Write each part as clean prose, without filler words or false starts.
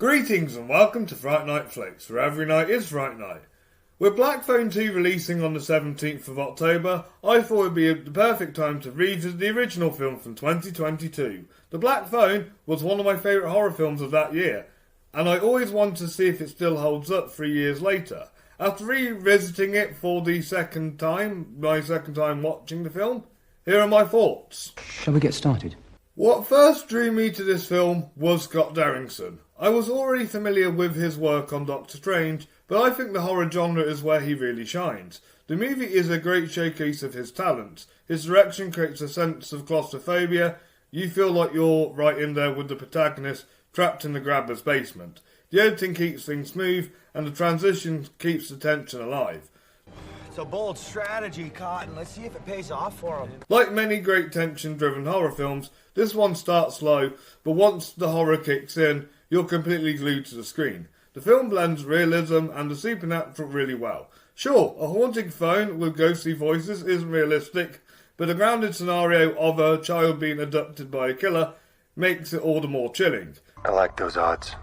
Greetings and welcome to Fright Night Flix, where every night is Fright Night. With Black Phone 2 releasing on the 17th of October, I thought it would be the perfect time to revisit the original film from 2022. The Black Phone was one of my favourite horror films of that year, and I always wanted to see if it still holds up 3 years later. After revisiting it for my second time watching the film, here are my thoughts. Shall we get started? What first drew me to this film was Scott Derrickson. I was already familiar with his work on Doctor Strange, but I think the horror genre is where he really shines. The movie is a great showcase of his talents. His direction creates a sense of claustrophobia. You feel like you're right in there with the protagonist, trapped in the grabber's basement. The editing keeps things smooth, and the transition keeps the tension alive. It's a bold strategy, Cotton. Let's see if it pays off for him. Like many great tension-driven horror films, this one starts slow, but once the horror kicks in, you're completely glued to the screen. The film blends realism and the supernatural really well. Sure, a haunting phone with ghostly voices isn't realistic, but a grounded scenario of a child being abducted by a killer makes it all the more chilling. I like those odds.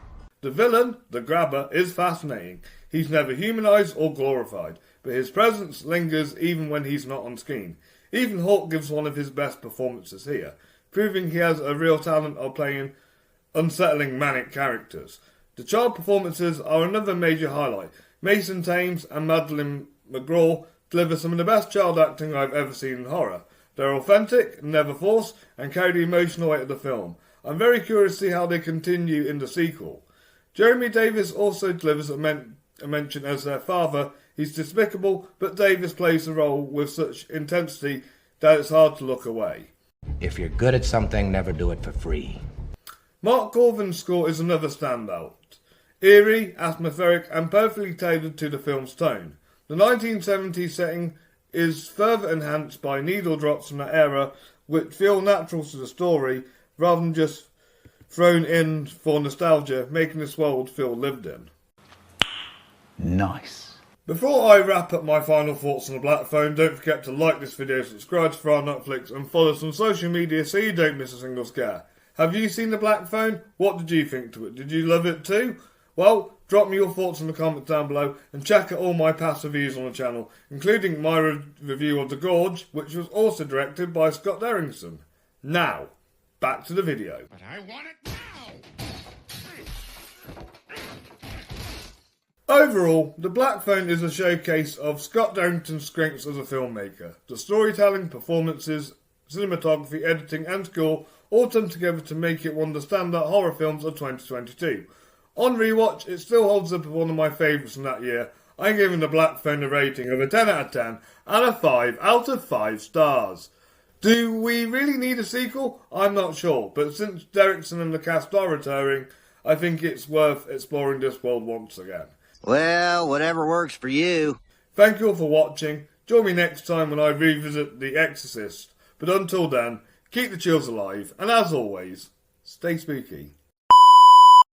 The villain, the grabber, is fascinating. He's never humanised or glorified, but his presence lingers even when he's not on screen. Ethan Hawke gives one of his best performances here, proving he has a real talent of playing unsettling manic characters. The child performances are another major highlight. Mason Thames and Madeline McGraw deliver some of the best child acting I've ever seen in horror. They're authentic, never forced, and carry the emotional weight of the film. I'm very curious to see how they continue in the sequel. Jeremy Davis also delivers a mention as their father. He's despicable, but Davis plays the role with such intensity that it's hard to look away. If you're good at something, never do it for free. Mark Corvin's score is another standout. Eerie, atmospheric, and perfectly tailored to the film's tone. The 1970s setting is further enhanced by needle drops from that era, which feel natural to the story, rather than just thrown in for nostalgia, making this world feel lived in. Nice. Before I wrap up my final thoughts on the Black Phone, don't forget to like this video, subscribe to Fright Night Flix, and follow us on social media so you don't miss a single scare. Have you seen the Black Phone? What did you think to it? Did you love it too? Well, drop me your thoughts in the comments down below, and check out all my past reviews on the channel, including my review of The Gorge, which was also directed by Scott Derrickson. Now, back to the video. But I want it now! Overall, The Black Phone is a showcase of Scott Derrickson's strengths as a filmmaker. The storytelling, performances, cinematography, editing and score all come together to make it one of the standout horror films of 2022. On rewatch, it still holds up as one of my favourites from that year. I'm giving The Black Phone a rating of a 10 out of 10 and a 5 out of 5 stars. Do we really need a sequel? I'm not sure, but since Derrickson and the cast are returning, I think it's worth exploring this world once again. Well, whatever works for you. Thank you all for watching. Join me next time when I revisit The Exorcist. But until then, keep the chills alive, and as always, stay spooky.